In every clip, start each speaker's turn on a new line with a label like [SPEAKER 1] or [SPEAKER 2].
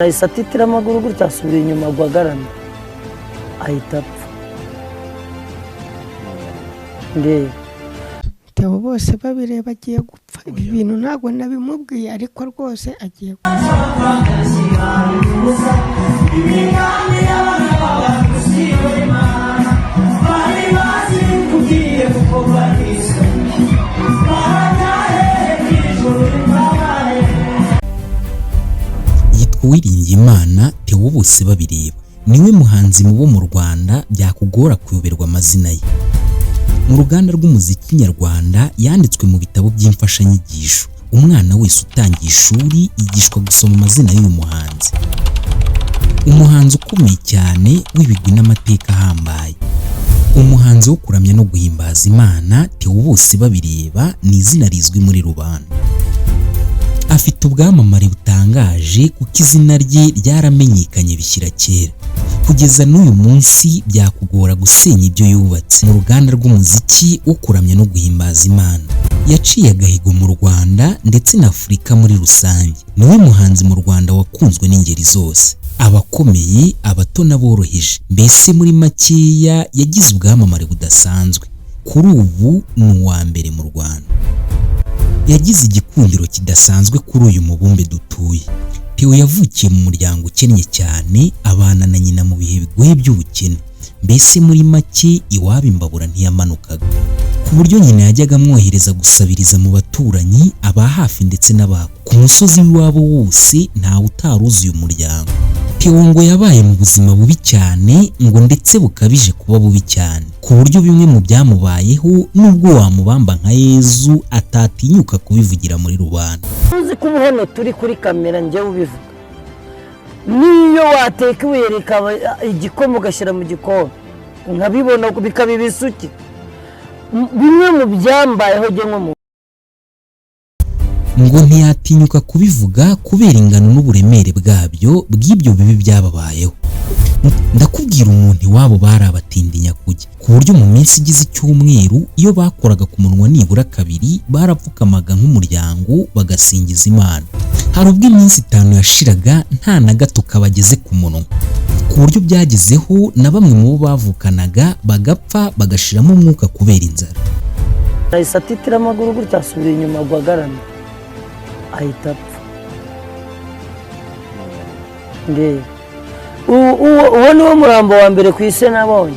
[SPEAKER 1] Ahise atitira amaguru gutya asubira inyuma guhagarara ahita apfa.
[SPEAKER 2] Theo bose babireba agiye gupfa. Ibi bintu ntabwo nabimubwiye ariko rwose agiye gupfa.
[SPEAKER 3] Uwiringiyimana Theo bose babireba niwe muhanzi mu bo mu Rwanda byakugora kuyoberwa amazina ye. Mu ruganda rw'umuziki nyarwanda yanditswe mu bitabo by'imfashanyigisho. Umwana wese utangiye ishuri yigishwa gusoma amazina y'uyu muhanzi. Umuhanzi ukomeye cyane w'ibigwi n'amateka ahambaye. Umuhanzi wo kuramya no guhimbaza Imana Theo bose babireba ni izina rizwi muri rubanda. Afite ubwamamare butangaje kuko izina rye ryaramenyekanye bishyira kera. Kugeza n'uyu munsi byakugora gusenya ibyo yubatse mu ruganda rw'umuziki wo kuramya no guhimbaza Imana. Yaciye agahigo mu Rwanda ndetse na Afurika muri rusange. Niwe muhanzi mu Rwanda wakunzwe n'ingeri zose, abakomeye, abato n'aboroheje. Mbese muri makeya yagize ubwamamare budasanzwe. Kuri ubu ni uwa mbere mu Rwanda. Yagize igikundiro kidasanzwe kuri uyu mubumbe dutuye. Theo yavukiye mu muryango ukennye cyane, abana na nyina mu bihe bigoye by'ubukene. Mbese muri make iwabo imbabura ntiyamanukaga, ku buryo nyina yajyaga amwohereza gusabiriza mu baturanyi, aba hafi ndetse n'abako. Ku musozi w'iwabo wose ntawe utaruzuye umuryango. Theo ngo yabaye mu buzima bubi cyane, ngo ndetse bukabije kuba bubi cyane, ku buryo bimwe mu byamubayeho nubwo wamubamba nka Yezu atatinyuka kubivugira muri rubanda.
[SPEAKER 1] Uzi ko hano turi kuri kamera njye ubivuga. Niyo wateka ibuye rikaba igikoma ugashyira mu gikoma nkabibona bikaba ibisuki. Bimwe mu byambayeho jye nko
[SPEAKER 3] ngo ntiyatinyuka kubivuga kubera ingano n'uburemere bwabyo bw'ibyo bibi byababayeho. Ndakubwira umuntu iwabo bari abatindinya kujya, ku buryo mu minsi igize icyumweru iyo bakoraga ku munwa nibura kabiri barapfukamaga nk'umuryango bagasingiza Imana. Hari ubwo iminsi 5 yashiraga nta na gato kabageze ku munwa, ku buryo byagezeho na bamwe mu bo bavukanaga bagapfa bagashiramo umwuka kubera inzara.
[SPEAKER 1] Ahise atitira amaguru gutya asubira inyuma guhagarara ahita apfa. Uwo niwo murambo wa mbere ku isi nabonye.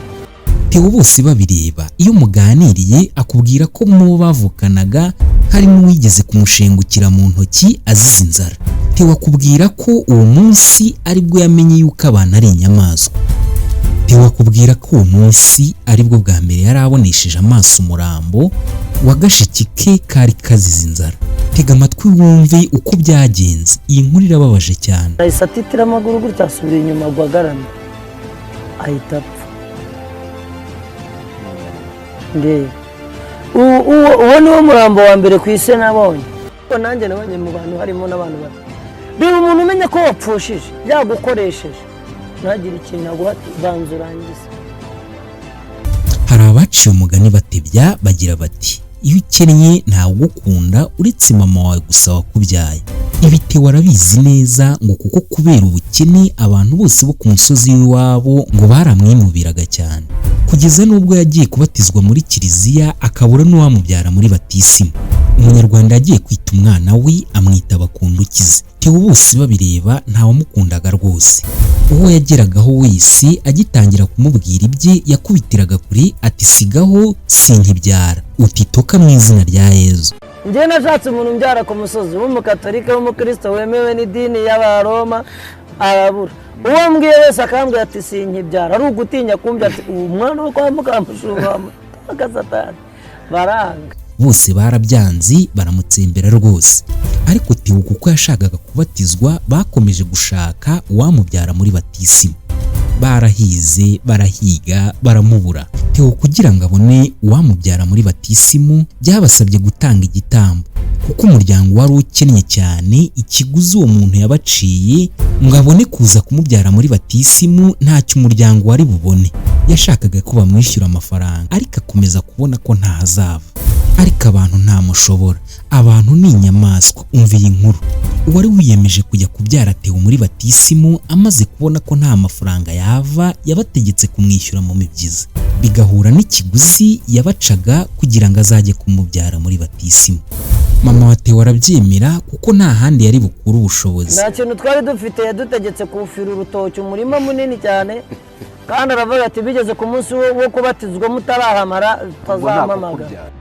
[SPEAKER 3] Theo bose babireba iyo muganiriye akubwira ko mu bavukanaga harimo uwigeze kumushengukira mu ntoki azize inzara. Theo akubwira ko uwo munsi aribwo yamenye yuko abantu ari inyamaswa. Theo akubwira ko uwo munsi aribwo bwa mbere yari abonesheje amaso umurambo wa gashiki ke kari kazize inzara. Tega amatwi wumve uko byagenze, iyi nkuru irababaje cyane.
[SPEAKER 1] Ahise atitira amaguru gutya asubira inyuma guhagarara ahita apfa. Uwo niwo murambo wa mbere ku isi nabonye. Nanjye nabonye mu bantu harimo n'abantu bari. Biba umuntu umenya ko wapfushije yagukoresheje ntagire ikintu aguhati banza urangiza.
[SPEAKER 3] Hari abaciye umugani batebya bagira bati iyo ukennye ntawe ugukunda uretse mama wawe gusa wakubyaye. Ibi Theo arabizi neza ngo kuko kubera ubukene abantu bose bo ku musozi w'iwabo ngo baramwinubiraga cyane, kugeza n'ubwo yagiye kubatizwa muri kiliziya akabura n'uwamubyara muri batisimu. Umunyarwanda yagiye kwita umwana we amwita Bakundukize. Theo bose babireba ntawamukundaga rwose. Uwo yageragaho wese agitangira kumubwira ibye yakubitiraga kuri ati sigaho sinkibyara utitoka mu izina rya Yezu.
[SPEAKER 1] Njye nashatse umuntu mbyara ku musozi w'umukatolika w'umukristo wemewe n'idini y'Abaroma arabura. Uwo mbwiye wese akambwira ati sinkibyara, ari ugutinya kumbyara ati umwana wo kwa Mukamushumba akazatana baranga.
[SPEAKER 3] Bose barabyanzi baramutsembera rwose, ariko Theo kuko yashakaga kubatizwa bakomeje gushaka uwamubyara muri batisimu. Barahize barahiga baramubura. Theo kugira ngo abone uwamubyara muri batisimu byabasabye gutanga igitambo, kuko umuryango wari ukennye cyane. Ikiguzi uwo muntu yabaciye ngo abone kuza kumubyara muri batisimu ntacyo umuryango wari bubone. Yashakaga ko bamwishyura amafaranga ariko akomeza kubona ko ntahazava. ariko abantu nta mushobora, abantu ni inyamaswa. Umva iyi nkuru. Uwari wiyemeje kujya kubyara Theo muri batisimu amaze kubona ko nta mafaranga yava, yabategetse kumwishyura mu mibyizi, bigahura n'ikiguzi yabacaga kugira ngo azajye kumubyara muri batisimu. Mama wa Theo arabyemera kuko nta handi yari bukure ubushobozi.
[SPEAKER 1] Nta kintu twari dufite, yadutegetse kuwufira urutoki, umurima munini cyane, kandi aravuga ati bigeze ku munsi wo kubatizwa mutarahamara tutazampamagara.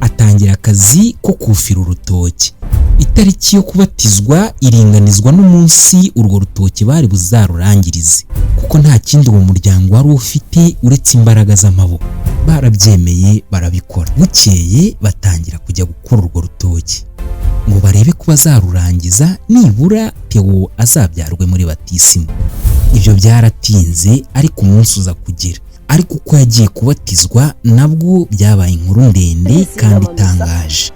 [SPEAKER 3] Atangira akazi ko kufira urutoki. Itariki yo kubatizwa iringanizwa n'umunsi urwo rutoki bari buzarurangirize, kuko nta kindi uwo muryango wari ufite uretse imbaraga z'amaboko. Barabyemeye barabikora. Bukeye batangira kujya gukora urwo rutoki ngo barebe ko bazarurangiza nibura Theo azabyarwe muri batisimu. Ibyo byaratinze, ariko umunsi uza kugera. Ariko uko yagiye kubatizwa nabwo byabaye inkuru ndende kandi itangaje.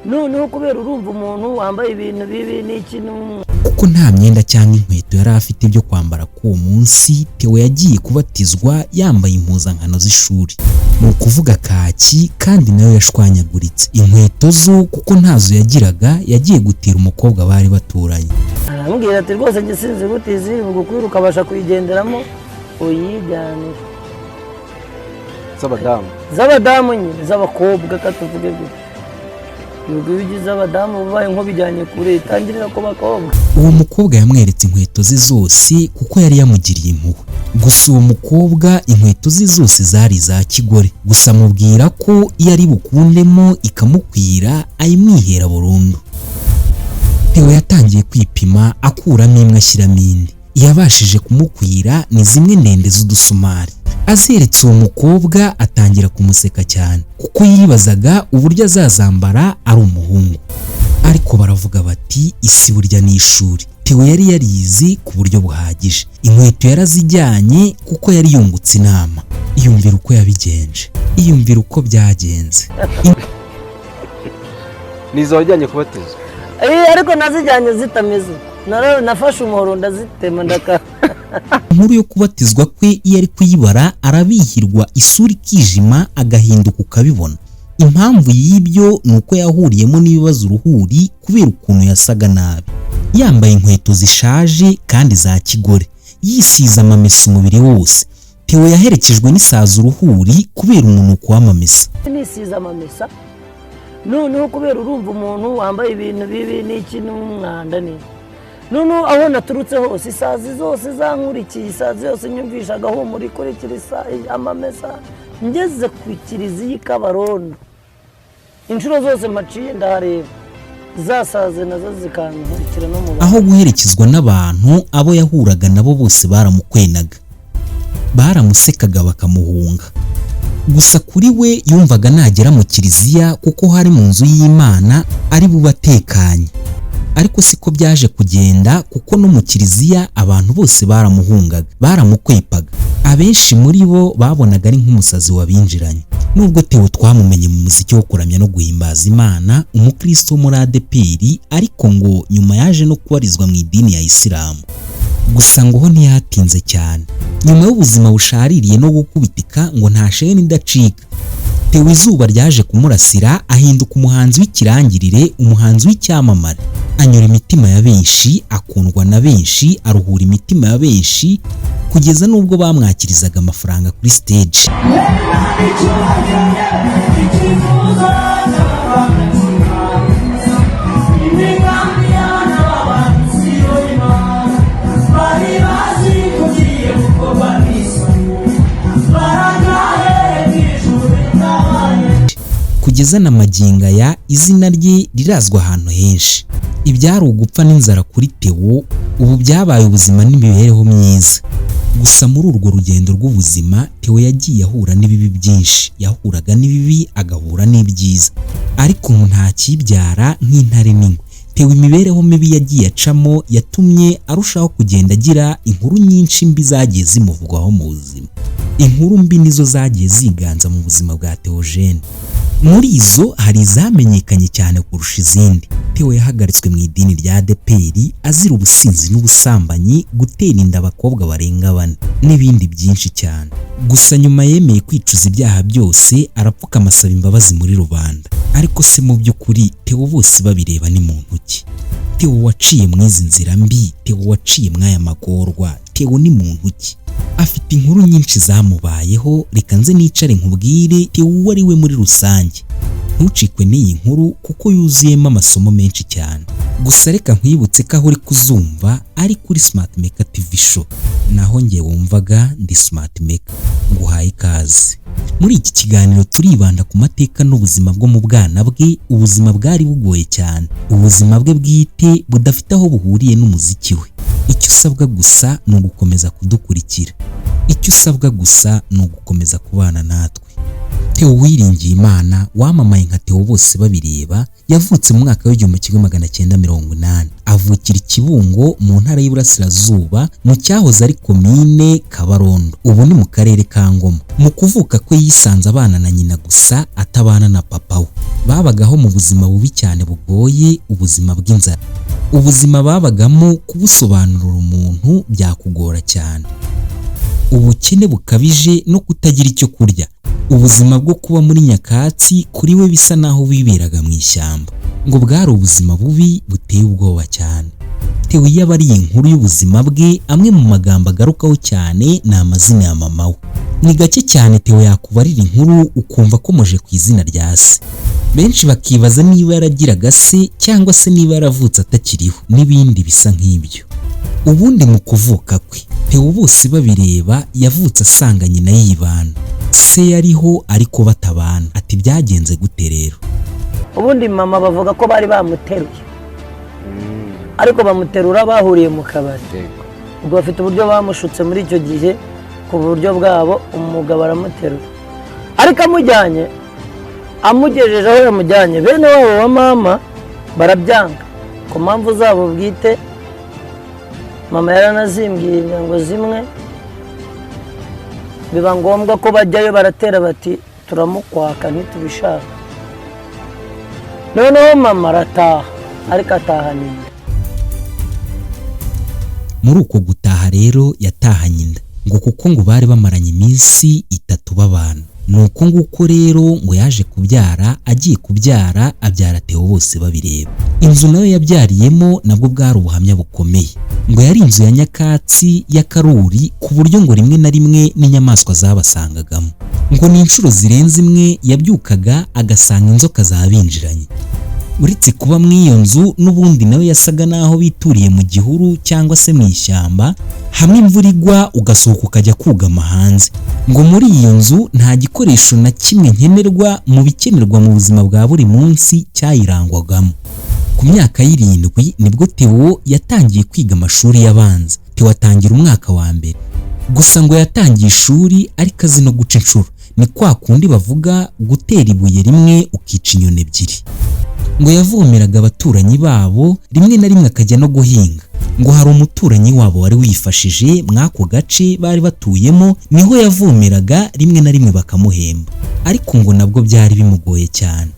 [SPEAKER 1] Noneho kubera urumva umuntu wambaye ibintu bibi n'ikintu,
[SPEAKER 3] kuko nta myenda cyangwa inkweto yari afite byo kwambara k'uwo munsi, Theo yagiye kubatizwa yambaye impuzankano z'ishuri, ni ukuvuga kaki, kandi nayo yashwanyaguritse. Inkweto zo kuko ntazo yagiraga, yagiye gutira umukobwa bari baturanye.
[SPEAKER 1] aramubwira ati rwose njye sinzi gutizi ngukwira ukabasha kuyigenderamo uyijyane. Z'abadamu nyine, z'abakobwa katuvuge gutya. Nubwo ibigize abadamu babaye nko bijyanye kure, itangirira ku bakobwa.
[SPEAKER 3] Uwo mukobwa yamweretse inkweto ze zose kuko yari yamugiriye impuhwe. Gusa uwo mukobwa inkweto ze zose zari za kigore, gusa amubwira ko iyo ari bukundemo ikamukwira ayimwihera burundu. Theo yatangiye kwipima, akuramo imwe ashyiramo indi. Iyabashije kumukwira ni zimwe ndende z'udusumari. Azeretse uwo mukobwa atangira kumuseka cyane, kuko yibazaga uburyo azazambara ari umuhungu. Ariko baravuga bati isi burya ni ishuri. Theo yari yarizi ku buryo buhagije. Inkweto yarazijyanye kuko yari yungutse inama. Iyumvira uko yabigenje, iyumvira uko byagenze.
[SPEAKER 4] Nizo wajyanye kubatizwa?
[SPEAKER 1] Ariko nazijyanye zitameze. Nafashe umuhoro ndazitema ndaka.
[SPEAKER 3] Inkuru yo kubatizwa kwe iyo ari kuyibara arabihirwa, isura ikijima, agahinduka ukabibona. Impamvu y'ibyo ni uko yahuriyemo n'ibibazo uruhuri kubera ukuntu yasaga nabi. Yambaye inkweto zishaje kandi za kigore, yisize amamesa umubiri wose. Theo yaherekejwe n'isazi uruhuri kubera umunuko w'amamesa.
[SPEAKER 1] Nisize amamesa, noneho kubera urumva umuntu wambaye ibintu bibi n'ikintu n'umwanda ni. Noneho aho naturutse hose isazi zose zankurikiye, isazi yose nyumvishaga aho muri kurikira amamesa. Ngeze ku kiliziya Kabarondo, inshuro zose maciye ndahareba, zasaze nazo zikankurikira no mu.
[SPEAKER 3] Aho guherekezwa n'abantu, abo yahuraga nabo bose baramukwenaga, baramusekaga bakamuhunga. Gusa kuri we yumvaga nagera mu kiliziya kuko hari mu nzu y'Imana ari bubatekanye. Ariko siko byaje kugenda, kuko no mu kiliziya abantu bose baramuhungaga, baramukwepaga. Abenshi muri bo babonaga ari nk'umusazi wabinjiranye. Nubwo Theo twamumenye mu muziki wo kuramya no guhimbaza Imana, umukristo muri ADEPR, ariko ngo nyuma yaje no kubarizwa mu idini ya Isilamu. Gusa ngo ho ntiyatinze cyane. Nyuma y'ubuzima bushaririye no gukubitika, ngo nta sheni idacika. Theo izuba ryaje kumurasira, ahinduka umuhanzi w'ikirangirire, umuhanzi w'icyamamare. Anyura imitima ya benshi, akundwa na benshi, aruhura imitima ya benshi, kugeza n'ubwo bamwakirizaga amafaranga kuri stage. Kugeza na maginga ya izina rye rirazwa ahantu henshi. Ibyari ugupfa n'inzara kuri Theo ubu byabaye ubuzima n'imibereho myiza. Gusa muri urwo rugendo rw'ubuzima, Theo yagiye ahura n'ibibi byinshi. Yahuraga n'ibibi agahura n'ibyiza, ariko nta kibyara nk'intare n'ingwe. Theo imibereho mibi yagiye acamo yatumye arushaho kugenda agira inkuru nyinshi mbi zagiye zimuvugwaho mu buzima. inkuru mbi nizo zagiye ziganza mu buzima bwa Theogene. Muri izo hari izamenyekanye cyane kurusha izindi. Theo yahagaritswe mu idini rya ADEPR azira ubusinzi n'ubusambanyi, gutera inda abakobwa barenga 4 n'ibindi byinshi cyane. Gusa nyuma yemeye kwicuza ibyaha byose, arapfuka asaba imbabazi muri rubanda. Ariko se mu by'ukuri Theo bose babireba ni muntu ki? Theo waciye mu izi nzira mbi, Theo waciye mwaya magorwa, Theo ni muntu ki? Afite inkuru nyinshi zamubayeho, reka nze nicare nkubwire Theo uwo ari we muri rusange. Ntucikwe n'iyi nkuru kuko yuzuyemo amasomo menshi cyane. Gusa reka nkwibutse ko aho uri kuzumva ari kuri Smart Maker TV show, naho ngiye wumvaga ndi Smart Maker. Nguhaye ikaze. Muri iki kiganiro turibanda ku mateka n'ubuzima bwo mu bwana bwe, ubuzima bwari bugoye cyane, ubuzima bwe bwite budafite aho buhuriye n'umuziki we. Icyo usabwa gusa ni ugukomeza kudukurikira. Icyo usabwa gusa ni ugukomeza kubana natwe. Theo Uwiringiyimana wamamaye nka Theo bose babireba, yavutse mu mwaka w'1980. Avukira Kibungo mu ntara y'Iburasirazuba mu cyahoze ari komine Kabarondo, ubu ni mu karere ka Ngoma. Mu kuvuka kwe yisanze abana na nyina gusa, atabana na papa we. Babagaho mu buzima bubi cyane bugoye, ubuzima bw'inzara. Ubuzima babagamo kubusobanurira umuntu byakugora cyane. Ubukene bukabije no kutagira icyo kurya. Ubuzima bwo kuba muri nyakatsi kuri we bisa naho biberaga mu ishyamba. Ngo bwari ubuzima bubi buteye ubwoba cyane. Theo yabari inkuru y'ubuzima bwe, amwe mu magambo agarukaho cyane ni amazina ya mama we. Ni gake cyane Theo yakubarira inkuru ukumva akomeje ku izina rya se. Benshi bakibaza niba yaragiraga se cyangwa se niba yaravutse atakiriho n'ibindi bisa nk'ibyo. Ubundi mu kuvuka kwe Theo bose babireba yavutse asanga nyina yibana. Se yariho ariko batabana. Ati byagenze gute rero?
[SPEAKER 1] Ubundi mama bavuga ko bari bamuteruye, ariko bamuterura bahuriye mu kabari. Ubwo bafite uburyo bamushutse muri icyo gihe, ku buryo bwabo umugabo aramuterura. Ariko amujyanye, amugejeje aho yamujyanye, bene wabo wa mama barabyanga ku mpamvu zabo bwite. Mama yaranazimbwiye inyango zimwe, biba ngombwa ko bajyayo baratera bati turamukwaka ntitubishaka. Noneho mama arataha, ariko atahanye inda.
[SPEAKER 3] Muri uko gutaha rero yatahanye inda, ngo kuko ngo bari bamaranye iminsi 3 babana. Nuko nguko rero ngo yaje kubyara, agiye kubyara abyara Theo bose babireba. Inzu nayo yabyariyemo nabwo bwari ubuhamya bukomeye. Ngo yari inzu ya nyakatsi ya Karuri, ku buryo ngo rimwe na rimwe n'inyamaswa zabasangagamo. Ngo ni inshuro zirenze imwe yabyukaga agasanga inzoka zabinjiranye. Uretse kuba mu iyo nzu n'ubundi nawe yasaga naho bituriye mu gihuru cyangwa se mu ishyamba, hamwe imvura igwa ugasohoka ukajya kugama hanze. Ngo muri iyo nzu nta gikoresho na kimwe nkenerwa mu bikenerwa mu buzima bwa buri munsi cyayirangwagamo. Ku myaka y'7 nibwo Theo yatangiye kwiga amashuri y'abanza. Theo atangira umwaka wa mbere. Gusa ngo yatangiye ishuri ariko azi no guca inshuro. Ni kwa kundi bavuga gutera ibuye rimwe ukica inyoni ebyiri. Ngo yavomeraga abaturanyi babo, rimwe na rimwe akajya no guhinga. Ngo hari umuturanyi wabo wari wifashije mwako gace bari batuyemo, niho yavomeraga, rimwe na rimwe bakamuhemba. Ariko ngo nabwo byari bimugoye cyane.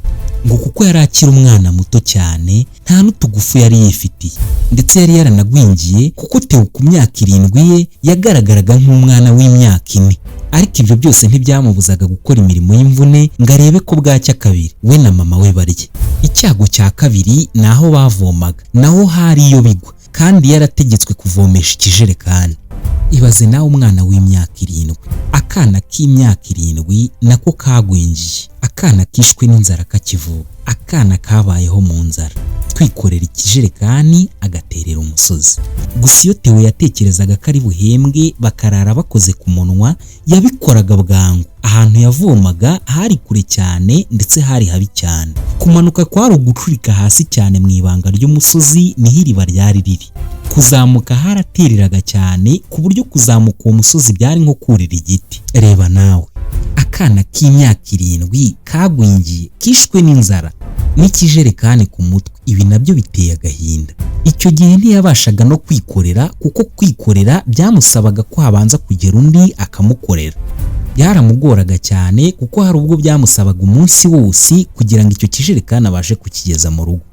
[SPEAKER 3] Ngo kuko yari akiri umwana muto cyane, nta n'utugufu yari yifitiye, ndetse yari yaranagwingiye kuko Theo ku myaka 7 ye yagaragaraga nk'umwana w'imyaka 4. Ariko ibyo byose ntibyamubuzaga gukora imirimo y'imvune ngo arebe ko bwacya kabiri we na mama we barye. Icyago cya kabiri naho bavomaga, naho hari iyo bigwa, kandi yarategetswe kuvomesha ikijerekani. Ibaze nawe umwana w'imyaka 7, akana k'imyaka 7 nako kagwingiye, akana kishwe n'inzara kakivuka, akana kabayeho mu nzara, kwikorera ikijerekani agaterera umusozi. Gusa iyo Theo yatekerezaga ko ari buhembwe bakarara bakoze ku munwa, yabikoraga bwangu. Ahantu yavomaga hari kure cyane, ndetse hari habi cyane. Kumanuka kwari ugucurika hasi cyane mu ibanga ry'umusozi niho iriba ryari riri. Kuzamuka haratereraga cyane ku buryo kuzamuka uwo musozi byari nko kurira igiti. Reba nawe, akana k'imyaka 7 kagwingiye kishwe n'inzara n'ikijerekani ku mutwe. Ibi nabyo biteye agahinda. Icyo gihe ntiyabashaga no kwikorera, kuko kwikorera byamusabaga ko habanza kugera undi akamukorera. Byaramugoraga cyane kuko hari ubwo byamusabaga umunsi wose kugira ngo icyo kijerekani abashe kukigeza mu rugo.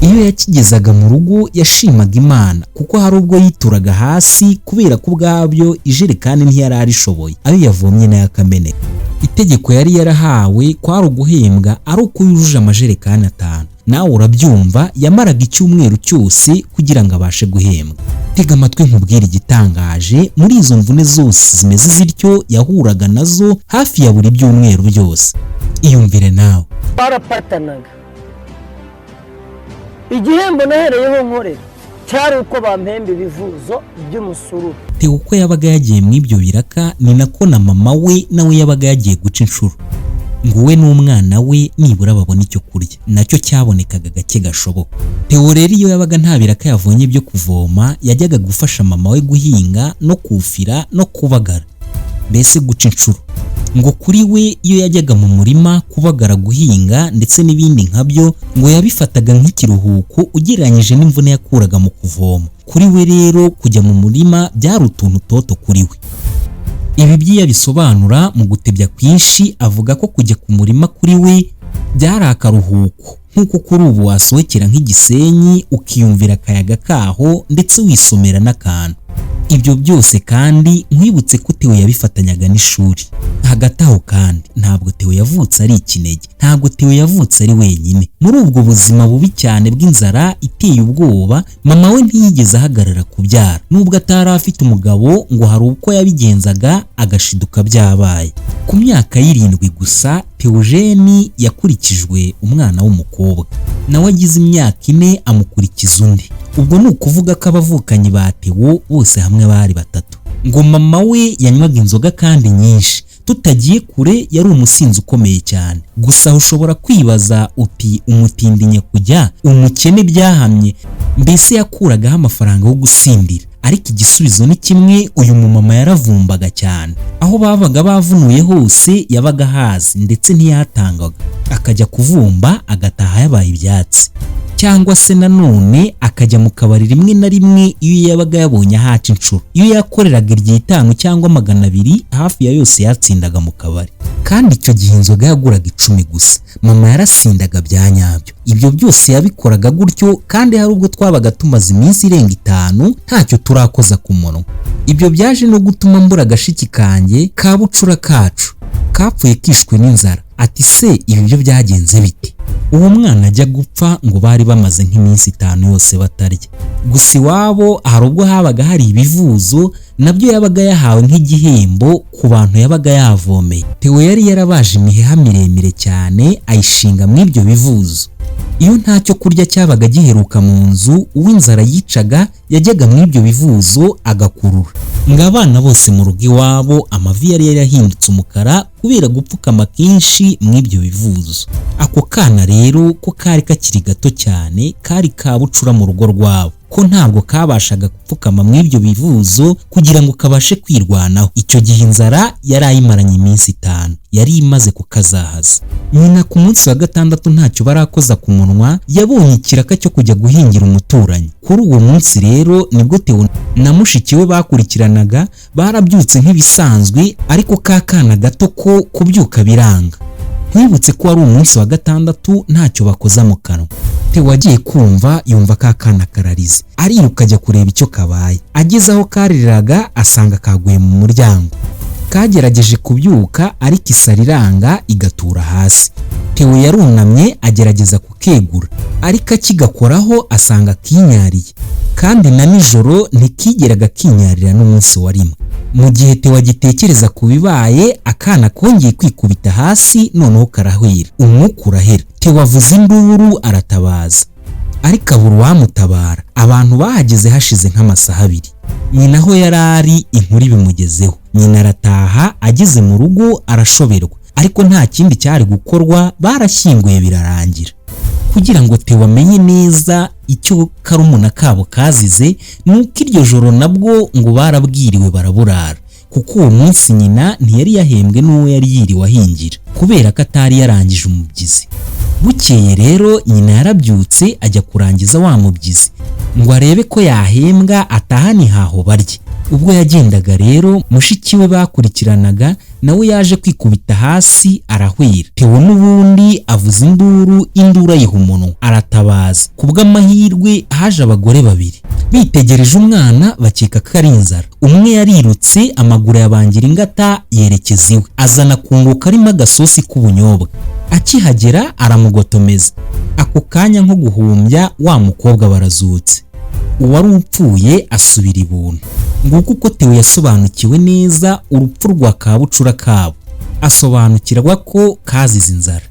[SPEAKER 3] Iyo yakigezaga mu rugo yashimaga Imana, kuko hari ubwo yituraga hasi kubera ko ubwabyo ijerekani ntiyari arishoboye, ayo yavomye nayo akameneka. Itegeko yari yarahawe kwari uguhembwa ari uko yujuje amajerekani 5. Nawe urabyumva, yamaraga icyumweru cyose kugira ngo abashe guhembwa. Tega amatwi nkubwira igitangaje, muri izo mvune zose zimeze zityo yahuraga nazo hafi ya buri byumweru byose. Iyumvire nawe.
[SPEAKER 1] Barapatanaga. Igihembo nahereyeho nkorera cyari uko bampemba ibivuzo by'umusuru.
[SPEAKER 3] Theo uko yabaga yagiye mu ibyo biraka, ni nako na mama we nawe yabaga yagiye guca inshuro ngo we n'umwana we nibura babona icyo kurya. Nacyo cyabonekaga gake gashoboka. Theo rero iyo yabaga nta biraka yavonye byo kuvoma, yajyaga gufasha mama we guhinga no kufira no kubagara, mbese guca inshuro. Ngo kuri we iyo yajyaga mu murima kubagara, guhinga ndetse n'ibindi nkabyo, ngo yabifataga nk'ikiruhuko ugereranyije n'imvune yakuraga mu kuvoma. Kuri we rero kujya mu murima byari utuntu toto kuri we. Ibi byiyabisobanura mu gutebya kwinshi, avuga ko kujya ku murima kuri we byari akaruhuko, nk'uko kuri ubu wasohokera nk'Igisenyi ukiyumvira akayaga kaho ndetse wisomera n'akantu. Ibyo byose kandi nkwibutse ko Theo yabifatanyaga n'ishuri. Hagati aho kandi ntabwo Theo yavutse ari ikinege, ntabwo Theo yavutse ari wenyine. Muri ubwo buzima bubi cyane bw'inzara iteye ubwoba, mama we ntiyigeze ahagarara kubyara, nubwo atari afite umugabo ngo hari uko yabigenzaga agashiduka byabaye. Ku myaka 7 gusa Theogene yakurikijwe umwana w'umukobwa, nawe agize imyaka 4 amukurikiza undi. Ubwo ni ukuvuga ko abavukanyi ba Theo bose hamwe bari 3. Ngo mama we yanywaga inzoga kandi nyinshi, tutagiye kure yari umusinzi ukomeye cyane. Gusa ushobora kwibaza uti umutindi nyakujya umukene byahamye, mbese yakuragaho amafaranga yo gusindira? Ariko igisubizo ni kimwe, uyu mumama yaravumbaga cyane. Aho babaga bavunuye hose yabaga hazi ndetse ntiyatangaga, akajya kuvumba agataha yabaye ibyatsi. Cyangwa se nanone akajya mu kabari rimwe na rimwe iyo yabaga yabonye ahaca inshuro. Iyo yakoreraga 5 cyangwa 200, hafi ya yose yatsindaga mu kabari. Kandi icyo gihe inzoga yaguraga 10 gusa, mama yarasindaga bya nyabyo. Ibyo byose yabikoraga gutyo, kandi hari ubwo twabaga tumaze iminsi irenga 5 ntacyo turakoza ku munwa. Ibyo byaje no gutuma mbura agashiki kanjye ka bucura kacu kapfuye kishwe n'inzara. Ati se ibi byo byagenze bite? Uwo mwana ajya gupfa ngo bari bamaze nk'iminsi 5 yose batarya. Gusa iwabo hari ubwo habaga hari ibivuzo, nabyo yabaga yahawe nk'igihembo ku bantu yabaga yavomeye. Theo yari yarabaje imiheha miremire cyane ayishinga mu ibyo bivuzo. Iyo ntacyo kurya cyabaga giheruka mu nzu, uw'inzara yicaga yajyaga mu ibyo bivuzo agakurura. Ngo abana bose mu rugo iwabo amavi yari yarahindutse umukara kubera gupfukama kenshi mu ibyo bivuzo. Ako kana rero ko kari kakiri gato cyane, kari kabucura mu rugo rwabo, ko ntabwo kabashaga gupfukama mu ibyo bivuzo kugira ngo kabashe kwirwanaho. Icyo gihe inzara yari ayimaranye iminsi 5, yari imaze kukazahaza. Nyina ku munsi wa 6 ntacyo barakoza ku munwa, yabonye ikiraka cyo kujya guhingira umuturanyi. Kuri uwo munsi rero nibwo Theo na mushiki we bakurikiranaga, barabyutse nk'ibisanzwe, ariko ka kana gato ko kubyuka biranga. Nkwibutse ko ari umunsi wa 6 ntacyo bakoza mu kanwa. Theo wagiye kumva yumva ka kana kararize, ariruka ajya kureba icyo kabaye. Ageze aho kaririraga asanga kaguye mu muryango. Kagerageje kubyuka ariko isariranga igatura hasi. Theo yarunamye agerageza kukegura, ariko akigakoraho asanga kinyariye, kandi na nijoro ntikigeraga kinyarira n'umunsi wa rimwe. Mu gihe Theo agitekereza kubibaye, akana kongeye kwikubita hasi, noneho karahwera, umwuka urahera. Theo avuza induru aratabaza, ariko abura uwamutabara. Abantu bahageze hashize nk'amasaha 2. Nyina aho yarari inkuru bimugezeho. Nyina arataha, ageze mu rugo arashoberwa, ariko nta kindi cyari gukorwa, barashyinguye birarangira. Kugira ngo Theo amenye neza icyo karumuna kabo kazize, nuko iryo joro nabwo ngo barabwiriwe baraburara, kuko uwo munsi nyina ntiyari yahembwe n'uwo yari yiriwe ahingira kubera ko atari yarangije umubyizi. Bukeye rero nyina yarabyutse ajya kurangiza wa mubyizi ngo arebe ko yahembwa atahane haho barye. Ubwo yagendaga rero mushiki we bakurikiranaga nawe yaje kwikubita hasi arahwera. Theo n'ubundi avuza induru ayiha umunwa aratabaza. Kubw'amahirwe haje abagore babiri bitegereje umwana bakeka ko ari inzara. Umwe yarirutse amaguru yabangira ingata yerekeza iwe azana kungo karimo agasosi k'ubunyobwa. Akihagera aramugotomeza. Ako kanya nko guhumbya wa mukobwa barazutse. Uwari upfuye asubira ibuntu. Nguko uko Theo yasobanukiwe neza urupfu rwa kabucura kabo, asobanukirwa ko kazize inzara.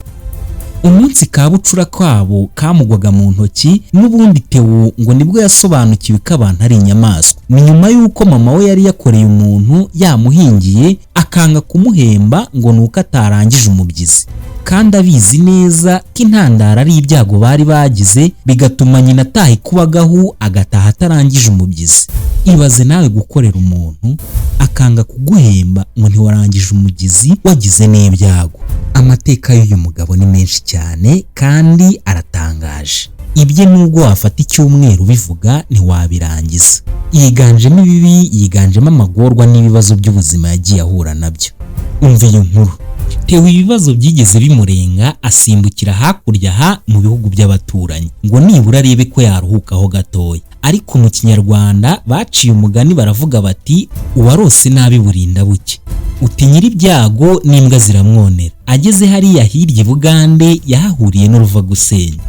[SPEAKER 3] Umunsi kabucura kabo kamugwaga mu ntoki n'ubundi Theo ngo nibwo yasobanukiwe ko abantu ari inyamaswa. Ni nyuma y'uko mama we yari yakoreye umuntu yamuhingiye akanga kumuhemba ngo nuko atarangije umubyizi, kandi abizi neza ko intandaro ari ibyago bari bagize bigatuma nyina ataha kubagaho agataha atarangije umubyizi. Ibaze nawe gukorera umuntu akanga kuguhemba ngo ntiwarangije umubyizi wagize n'ibyago. Amateka y'uyu mugabo ni menshi cyane kandi aratangaje. Ibye nubwo wafata icyumweru bivuga ntiwabirangiza. Yiganjemo ibibi, yiganjemo amagorwa n'ibibazo by'ubuzima yagiye ahura nabyo. Umva iyo nkuru. Theo ibibazo byigeze bimurenga asimbukira hakurya ha mu bihugu by'abaturanyi ngo nibura arebe ko yaruhukaho gatoya. Ariko mu Kinyarwanda baciye umugani baravuga bati uwarose nabi burinda buke. Uti nyiri ibyago n'imbwa ziramwonera. Ageze hariya hirya Bugande yahahuriye n'uruva gusenya,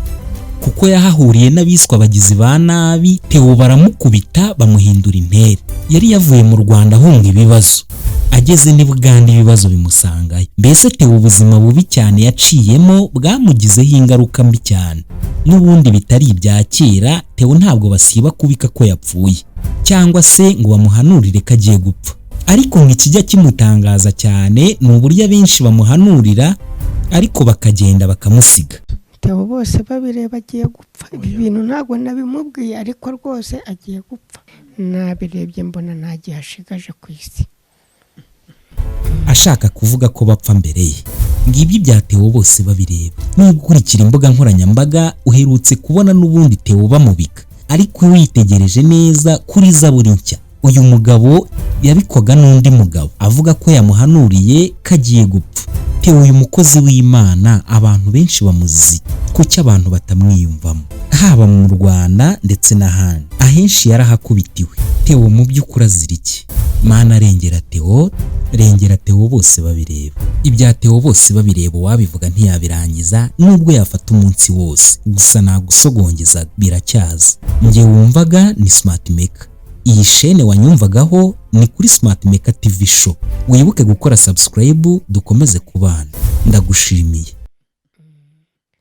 [SPEAKER 3] kuko yahahuriye n'abiswa abagizi ba nabi. Theo baramukubita bamuhindura intere. Yari yavuye mu Rwanda ahunga ibibazo, ageze ni Bugande ibibazo bimusangayo. Mbese Theo ubuzima bubi cyane yaciyemo bwamugizeho ingaruka mbi cyane. N'ubundi bitari ibya kera Theo ntabwo basiba kubika ko yapfuye cyangwa se ngo bamuhanurire ko agiye gupfa. Ariko nk'ikijya kimutangaza cyane ni uburyo benshi bamuhanurira ariko bakagenda bakamusiga.
[SPEAKER 2] Theo bose babireba agiye gupfa. Ibi bintu ntabwo nabimubwiye ariko rwose agiye gupfa. Nabirebye mbona nta gihe ashigaje ku isi.
[SPEAKER 3] Ashaka kuvuga ko bapfa mbere ye. Ngibyo bya Theo bose babireba. Niba ukurikira imbuga nkoranyambaga uherutse kubona n'ubundi Theo bamubika, ariko witegereje neza kuri Zaburi nshya uyu mugabo yabikwaga n'undi mugabo avuga ko yamuhanuriye kagiye gupfa. Theo uyu mukozi w'Imana abantu benshi bamuzi kuki abantu batamwiyumvamo, haba mu Rwanda ndetse n'ahandi. Ahenshi yarahakubitiwe. Theo mu by'ukuri azira iki? Mana rengera Theo bose babireba. Ibya Theo bose babireba wabivuga ntiyabirangiza nubwo yafata umunsi wose. Gusa nagusogongeza biracyaza. Nge wumvaga ni Smart Maker. Iyi shene wanyumvagaho ni kuri Smart Maker TV show. Wibuke gukora subscribe dukomeze kubana. Ndagushimiye.